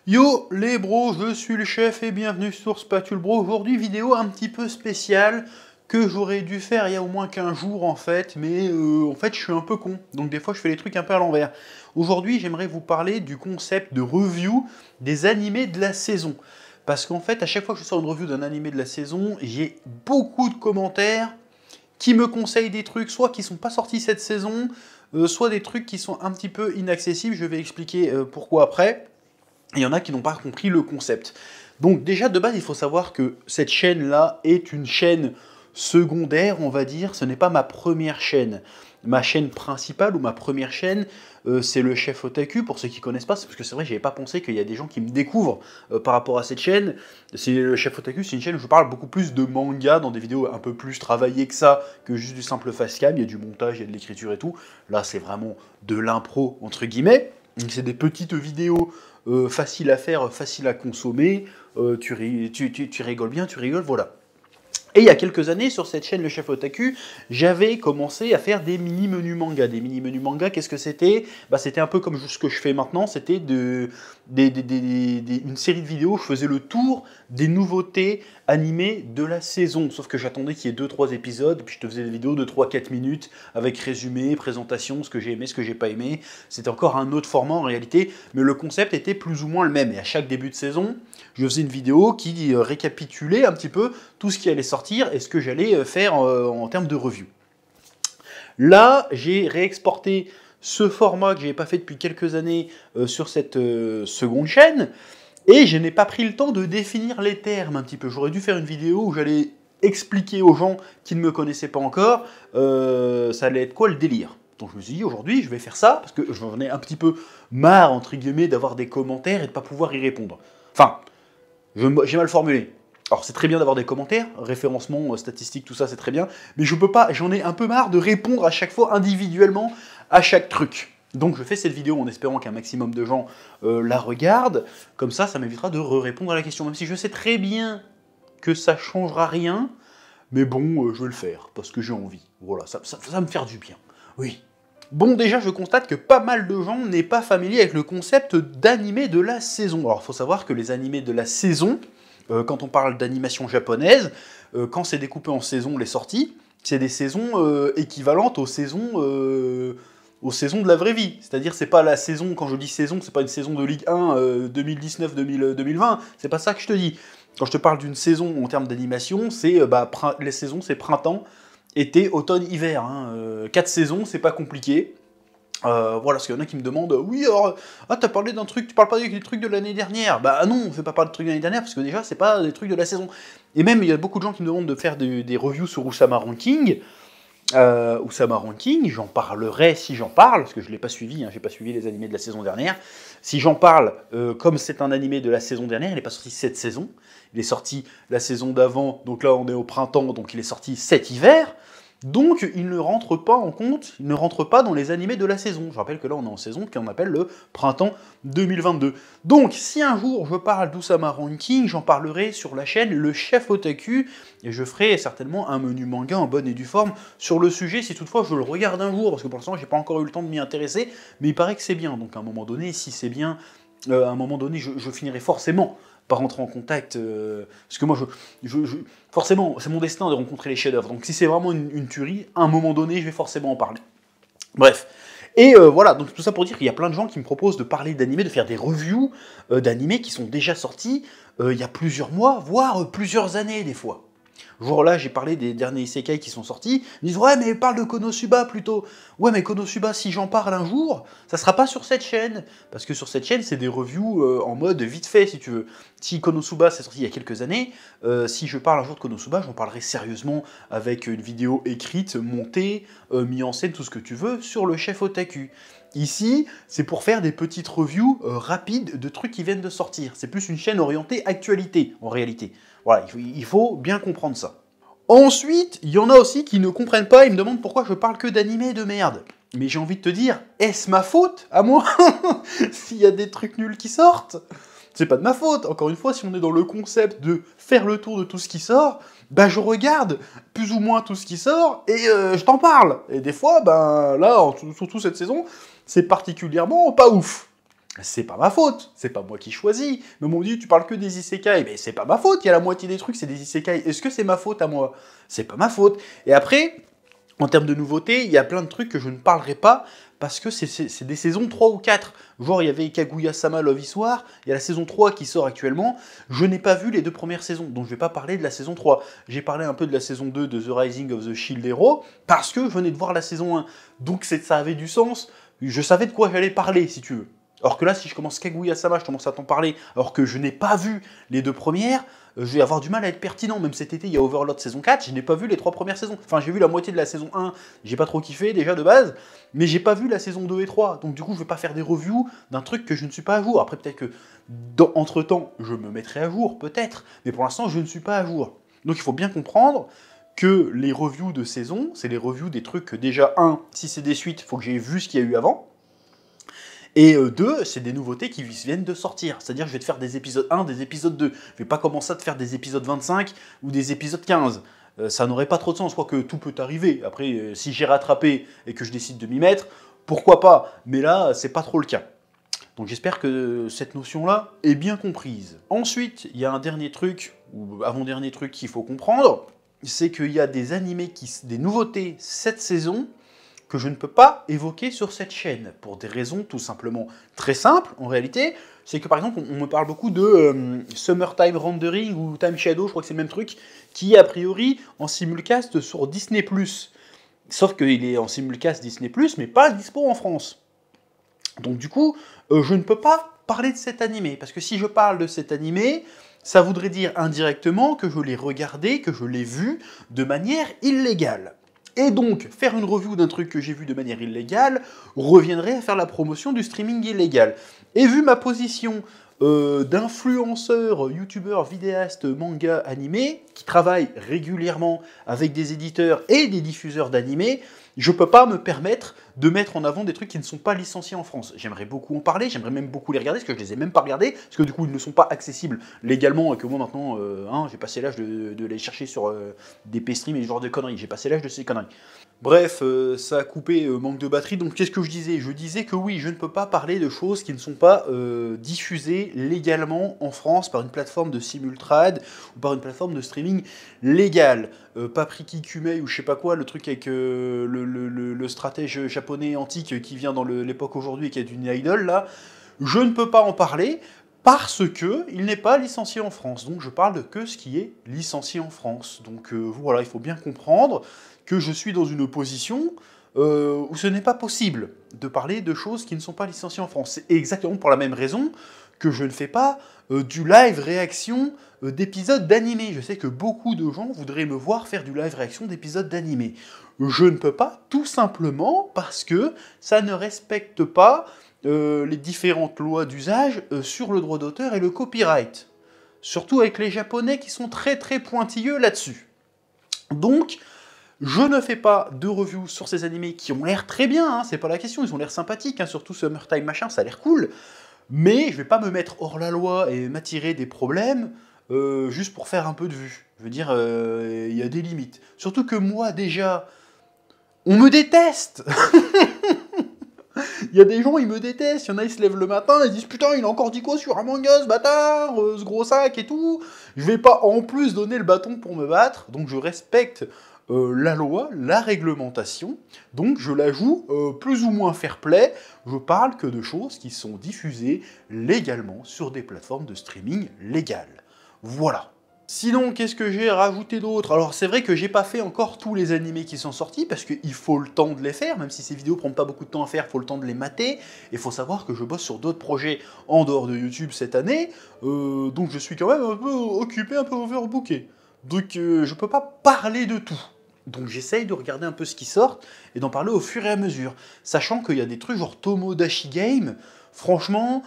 Yo les bros, je suis le chef et bienvenue sur Spatule Bro. Aujourd'hui vidéo un petit peu spéciale que j'aurais dû faire il y a au moins 15 jours en fait, mais en fait je suis un peu con, donc des fois je fais les trucs un peu à l'envers. Aujourd'hui j'aimerais vous parler du concept de review des animés de la saison. Parce qu'en fait à chaque fois que je sors une review d'un animé de la saison, j'ai beaucoup de commentaires qui me conseillent des trucs, soit qui sont pas sortis cette saison, soit des trucs qui sont un petit peu inaccessibles, je vais expliquer pourquoi après. Il y en a qui n'ont pas compris le concept. Donc déjà de base, il faut savoir que cette chaîne-là est une chaîne secondaire, on va dire. Ce n'est pas ma première chaîne. Ma chaîne principale ou ma première chaîne, c'est le Chef Otaku. Pour ceux qui ne connaissent pas, c'est parce que c'est vrai, j'avais pas pensé qu'il y a des gens qui me découvrent par rapport à cette chaîne. C'est le Chef Otaku, c'est une chaîne où je parle beaucoup plus de manga, dans des vidéos un peu plus travaillées que ça, que juste du simple facecam. Il y a du montage, il y a de l'écriture et tout. Là, c'est vraiment de l'impro, entre guillemets. Donc c'est des petites vidéos facile à faire, facile à consommer, tu rigoles bien, tu rigoles, voilà. Et il y a quelques années, sur cette chaîne Le Chef Otaku, j'avais commencé à faire des mini-menus manga. Des mini-menus manga, qu'est-ce que c'était? Bah, c'était un peu comme ce que je fais maintenant, c'était une série de vidéos, je faisais le tour des nouveautés animées de la saison. Sauf que j'attendais qu'il y ait 2-3 épisodes, puis je te faisais des vidéos de 3-4 minutes, avec résumé, présentation, ce que j'ai aimé, ce que j'ai pas aimé. C'était encore un autre format en réalité, mais le concept était plus ou moins le même. Et à chaque début de saison, je faisais une vidéo qui récapitulait un petit peu tout ce qui allait sortir et ce que j'allais faire en termes de review. Là, j'ai réexporté ce format que je n'avais pas fait depuis quelques années sur cette seconde chaîne, et je n'ai pas pris le temps de définir les termes un petit peu. J'aurais dû faire une vidéo où j'allais expliquer aux gens qui ne me connaissaient pas encore, ça allait être quoi le délire. Donc je me suis dit, aujourd'hui, je vais faire ça, parce que j'en ai un petit peu marre, entre guillemets, d'avoir des commentaires et de ne pas pouvoir y répondre. Enfin, j'ai mal formulé. Alors c'est très bien d'avoir des commentaires, référencement, statistiques, tout ça c'est très bien, mais je peux pas, j'en ai un peu marre de répondre à chaque fois individuellement à chaque truc. Donc je fais cette vidéo en espérant qu'un maximum de gens la regardent, comme ça m'évitera de répondre à la question, même si je sais très bien que ça changera rien, mais bon, je vais le faire, parce que j'ai envie. Voilà, ça va me faire du bien. Oui. Bon, déjà, je constate que pas mal de gens n'est pas familier avec le concept d'animé de la saison. Alors, il faut savoir que les animés de la saison, quand on parle d'animation japonaise, quand c'est découpé en saisons, les sorties, c'est des saisons équivalentes aux saisons de la vraie vie. C'est-à-dire, c'est pas la saison, quand je dis saison, c'est pas une saison de Ligue 1 2019-2020, c'est pas ça que je te dis. Quand je te parle d'une saison en termes d'animation, c'est les saisons, c'est printemps, été, automne, hiver. 4 saisons, c'est pas compliqué. Voilà, parce qu'il y en a qui me demandent, oui, alors, t'as parlé d'un truc, tu parles pas des trucs de l'année dernière. Bah non, on fait pas parler de trucs de l'année dernière, parce que déjà, c'est pas des trucs de la saison. Et même, il y a beaucoup de gens qui me demandent de faire des reviews sur Usama Ranking. Usama Ranking, j'en parlerai si j'en parle, parce que je l'ai pas suivi, j'ai pas suivi les animés de la saison dernière. Si j'en parle, comme c'est un animé de la saison dernière, il n'est pas sorti cette saison, il est sorti la saison d'avant, donc là on est au printemps, donc il est sorti cet hiver. Donc il ne rentre pas en compte, il ne rentre pas dans les animés de la saison. Je rappelle que là on est en saison qu'on appelle le printemps 2022. Donc si un jour je parle d'Usama Ranking, j'en parlerai sur la chaîne Le Chef Otaku, et je ferai certainement un menu manga en bonne et due forme sur le sujet si toutefois je le regarde un jour, parce que pour l'instant j'ai pas encore eu le temps de m'y intéresser, mais il paraît que c'est bien. Donc à un moment donné, si c'est bien, à un moment donné je finirai forcément par rentrer en contact, parce que moi, forcément, c'est mon destin de rencontrer les chefs-d'œuvre. Donc, si c'est vraiment une tuerie, à un moment donné, je vais forcément en parler. Bref. Et voilà, donc tout ça pour dire qu'il y a plein de gens qui me proposent de parler d'animés, de faire des reviews d'animés qui sont déjà sortis il y a plusieurs mois, voire plusieurs années, des fois. Genre là, j'ai parlé des derniers isekai qui sont sortis. Ils disent, ouais, mais parle de Konosuba plutôt. Ouais, mais Konosuba, si j'en parle un jour, ça sera pas sur cette chaîne. Parce que sur cette chaîne, c'est des reviews en mode vite fait, si tu veux. Si Konosuba, c'est sorti il y a quelques années, si je parle un jour de Konosuba, j'en parlerai sérieusement avec une vidéo écrite, montée, mis en scène, tout ce que tu veux, sur le Chef Otaku. Ici, c'est pour faire des petites reviews rapides de trucs qui viennent de sortir. C'est plus une chaîne orientée actualité, en réalité. Voilà, il faut bien comprendre ça. Ensuite, il y en a aussi qui ne comprennent pas, ils me demandent pourquoi je parle que d'animés de merde. Mais j'ai envie de te dire, est-ce ma faute, à moi, s'il y a des trucs nuls qui sortent? C'est pas de ma faute, encore une fois, si on est dans le concept de faire le tour de tout ce qui sort, bah je regarde plus ou moins tout ce qui sort, et je t'en parle. Et des fois, ben là, surtout cette saison, c'est particulièrement pas ouf. C'est pas ma faute, c'est pas moi qui choisis. Mais on me dit, tu parles que des isekai, mais c'est pas ma faute, il y a la moitié des trucs, c'est des isekai. Est-ce que c'est ma faute à moi? C'est pas ma faute. Et après, en termes de nouveautés, il y a plein de trucs que je ne parlerai pas, parce que c'est des saisons 3 ou 4. Genre, il y avait Kaguya-sama Love Histoire, il y a la saison 3 qui sort actuellement. Je n'ai pas vu les 2 premières saisons, donc je vais pas parler de la saison 3. J'ai parlé un peu de la saison 2 de The Rising of the Shield Hero, parce que je venais de voir la saison 1. Donc ça avait du sens, je savais de quoi j'allais parler, si tu veux. Alors que là, si je commence Kaguya-sama, je commence à t'en parler, alors que je n'ai pas vu les 2 premières, je vais avoir du mal à être pertinent. Même cet été, il y a Overlord saison 4, je n'ai pas vu les 3 premières saisons. Enfin, j'ai vu la moitié de la saison 1, j'ai pas trop kiffé déjà de base, mais j'ai pas vu la saison 2 et 3. Donc du coup, je vais pas faire des reviews d'un truc que je ne suis pas à jour. Après, peut-être que, entre-temps, je me mettrai à jour, peut-être, mais pour l'instant, je ne suis pas à jour. Donc il faut bien comprendre que les reviews de saison, c'est les reviews des trucs que déjà, si c'est des suites, il faut que j'ai vu ce qu'il y a eu avant. Et 2, c'est des nouveautés qui viennent de sortir. C'est-à-dire, je vais te faire des épisodes 1, des épisodes 2. Je vais pas commencer à te faire des épisodes 25 ou des épisodes 15. Ça n'aurait pas trop de sens. Je crois que tout peut arriver. Après, si j'ai rattrapé et que je décide de m'y mettre, pourquoi pas? Mais là, c'est pas trop le cas. Donc j'espère que cette notion-là est bien comprise. Ensuite, il y a un dernier truc, ou avant-dernier truc qu'il faut comprendre, c'est qu'il y a des animés, des nouveautés cette saison, que je ne peux pas évoquer sur cette chaîne, pour des raisons tout simplement très simples, en réalité. C'est que par exemple, on me parle beaucoup de Summertime Rendering ou Time Shadow, je crois que c'est le même truc, qui est a priori en simulcast sur Disney+. Sauf qu'il est en simulcast Disney+, mais pas dispo en France. Donc du coup, je ne peux pas parler de cet animé, parce que si je parle de cet animé, ça voudrait dire indirectement que je l'ai regardé, que je l'ai vu de manière illégale. Et donc, faire une review d'un truc que j'ai vu de manière illégale reviendrait à faire la promotion du streaming illégal. Et vu ma position d'influenceur, youtubeur, vidéaste, manga, animé, qui travaille régulièrement avec des éditeurs et des diffuseurs d'animés, je peux pas me permettre de mettre en avant des trucs qui ne sont pas licenciés en France. J'aimerais beaucoup en parler, j'aimerais même beaucoup les regarder, parce que je les ai même pas regardés, parce que du coup ils ne sont pas accessibles légalement, et que moi maintenant, j'ai passé l'âge de les chercher sur des P-stream et ce genre de conneries, j'ai passé l'âge de ces conneries. Bref, ça a coupé, manque de batterie, donc qu'est-ce que je disais? Je disais que oui, je ne peux pas parler de choses qui ne sont pas diffusées légalement en France par une plateforme de simultrad ou par une plateforme de streaming légale. Papriki Kumei ou je sais pas quoi, le truc avec le stratège japonais antique qui vient dans l'époque aujourd'hui et qui est une idole là, je ne peux pas en parler parce que il n'est pas licencié en France. Donc je parle de que ce qui est licencié en France. Donc voilà, il faut bien comprendre que je suis dans une position où ce n'est pas possible de parler de choses qui ne sont pas licenciées en France. C'est exactement pour la même raison que je ne fais pas du live réaction d'épisodes d'animé. Je sais que beaucoup de gens voudraient me voir faire du live réaction d'épisodes d'animé. Je ne peux pas, tout simplement parce que ça ne respecte pas les différentes lois d'usage sur le droit d'auteur et le copyright. Surtout avec les Japonais qui sont très très pointilleux là-dessus. Donc, je ne fais pas de review sur ces animés qui ont l'air très bien, hein, c'est pas la question, ils ont l'air sympathiques, hein, surtout Summertime machin, ça a l'air cool. Mais je vais pas me mettre hors la loi et m'attirer des problèmes juste pour faire un peu de vue. Je veux dire, il y a des limites. Surtout que moi, déjà, on me déteste. Il y a des gens, ils me détestent. Il y en a, ils se lèvent le matin, ils disent putain, il a encore dit quoi sur Among Us, bâtard, ce gros sac et tout. Je vais pas en plus donner le bâton pour me battre, donc je respecte la loi, la réglementation, donc je la joue plus ou moins fair-play. Je parle que de choses qui sont diffusées légalement sur des plateformes de streaming légales. Voilà. Sinon, qu'est-ce que j'ai rajouté d'autre? Alors, c'est vrai que j'ai pas fait encore tous les animés qui sont sortis, parce qu'il faut le temps de les faire, même si ces vidéos prennent pas beaucoup de temps à faire, il faut le temps de les mater, et il faut savoir que je bosse sur d'autres projets en dehors de YouTube cette année, donc je suis quand même un peu occupé, un peu overbooké. Donc, je peux pas parler de tout. Donc j'essaye de regarder un peu ce qui sort, et d'en parler au fur et à mesure. Sachant qu'il y a des trucs genre Tomodachi Game, franchement,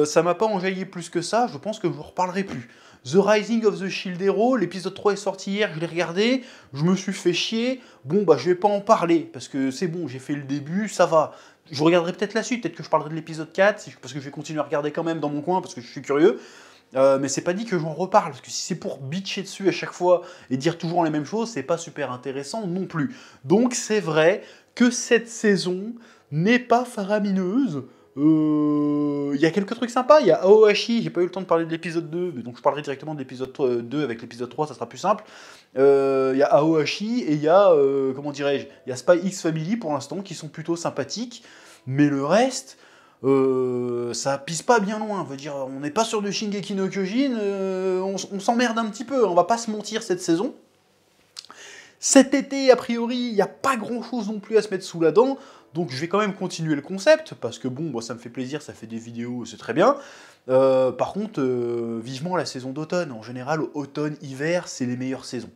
ça m'a pas enjaillé plus que ça, je pense que je ne reparlerai plus. The Rising of the Shield Hero, l'épisode 3 est sorti hier, je l'ai regardé, je me suis fait chier, bon bah je vais pas en parler, parce que c'est bon, j'ai fait le début, ça va. Je regarderai peut-être la suite, peut-être que je parlerai de l'épisode 4, parce que je vais continuer à regarder quand même dans mon coin, parce que je suis curieux. Mais c'est pas dit que j'en reparle, parce que si c'est pour bitcher dessus à chaque fois et dire toujours les mêmes choses, c'est pas super intéressant non plus. Donc c'est vrai que cette saison n'est pas faramineuse, Il y a quelques trucs sympas, il y a Aohashi, j'ai pas eu le temps de parler de l'épisode 2, mais donc je parlerai directement de l'épisode 2 avec l'épisode 3, ça sera plus simple. Il y a Aohashi et il y a, comment dirais-je, il y a Spy X Family pour l'instant qui sont plutôt sympathiques, mais le reste, ça pisse pas bien loin. Veut dire, on n'est pas sur du Shingeki no Kyojin, on s'emmerde un petit peu, on va pas se mentir cette saison. Cet été, a priori, il n'y a pas grand-chose non plus à se mettre sous la dent, donc je vais quand même continuer le concept, parce que bon, moi ça me fait plaisir, ça fait des vidéos, c'est très bien. Par contre, vivement la saison d'automne. En général, automne, hiver, c'est les meilleures saisons.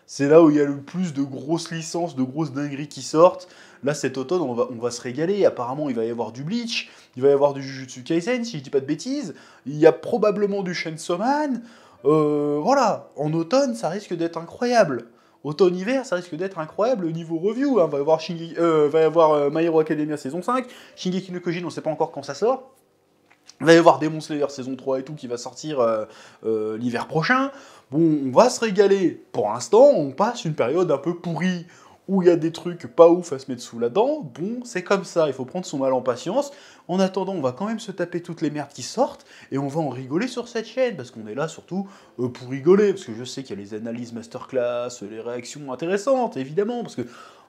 C'est là où il y a le plus de grosses licences, de grosses dingueries qui sortent. Là, cet automne, on va se régaler. Apparemment, il va y avoir du Bleach, il va y avoir du Jujutsu Kaisen, si je dis pas de bêtises. Il y a probablement du Chainsaw Man. Voilà, en automne, ça risque d'être incroyable. Automne-hiver, ça risque d'être incroyable au niveau review. Hein. Va y avoir My Hero Academia saison 5, Shingeki no Kyojin, on sait pas encore quand ça sort. Il va y avoir Demon Slayer saison 3 et tout qui va sortir l'hiver prochain. Bon, on va se régaler. Pour l'instant, on passe une période un peu pourrie, où il y a des trucs pas ouf à se mettre sous la dent. Bon, c'est comme ça, il faut prendre son mal en patience. En attendant, on va quand même se taper toutes les merdes qui sortent, et on va en rigoler sur cette chaîne, parce qu'on est là surtout pour rigoler, parce que je sais qu'il y a les analyses masterclass, les réactions intéressantes, évidemment, parce que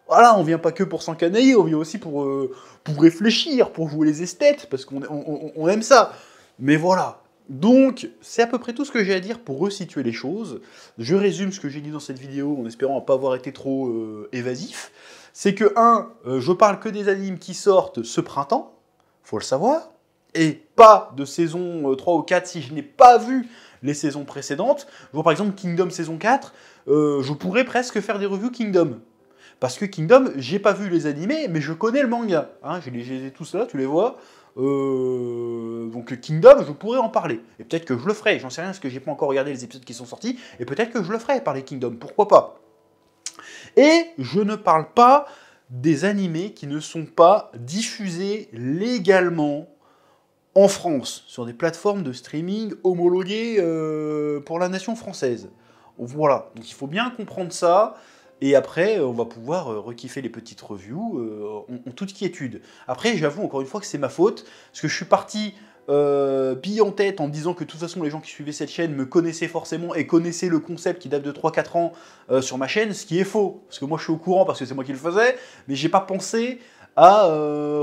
voilà, on vient pas que pour s'encanailler, on vient aussi pour réfléchir, pour jouer les esthètes, parce qu'on aime ça. Mais voilà. Donc, c'est à peu près tout ce que j'ai à dire pour resituer les choses. Je résume ce que j'ai dit dans cette vidéo, en espérant ne pas avoir été trop évasif. C'est que, je parle que des animes qui sortent ce printemps, faut le savoir, et pas de saison 3 ou 4 si je n'ai pas vu les saisons précédentes. Je vois par exemple Kingdom saison 4, je pourrais presque faire des reviews Kingdom. Parce que Kingdom, j'ai pas vu les animés, mais je connais le manga. Hein, je les ai tous là, tu les vois. Donc Kingdom, je pourrais en parler. Et peut-être que je le ferai, j'en sais rien, parce que j'ai pas encore regardé les épisodes qui sont sortis. Et peut-être que je le ferai, parler Kingdom, pourquoi pas. Et je ne parle pas des animés qui ne sont pas diffusés légalement en France, sur des plateformes de streaming homologuées pour la nation française. Voilà, donc il faut bien comprendre ça. Et après, on va pouvoir rekiffer les petites reviews en toute quiétude. Après, j'avoue encore une fois que c'est ma faute, parce que je suis parti bille en tête en disant que de toute façon les gens qui suivaient cette chaîne me connaissaient forcément et connaissaient le concept qui date de 3-4 ans sur ma chaîne, ce qui est faux. Parce que moi je suis au courant parce que c'est moi qui le faisais, mais j'ai pas pensé à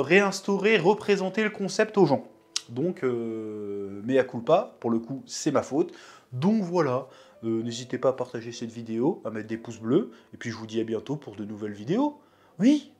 réinstaurer, représenter le concept aux gens. Donc, mea culpa, pour le coup, c'est ma faute. Donc voilà, n'hésitez pas à partager cette vidéo, à mettre des pouces bleus, et puis je vous dis à bientôt pour de nouvelles vidéos. Oui,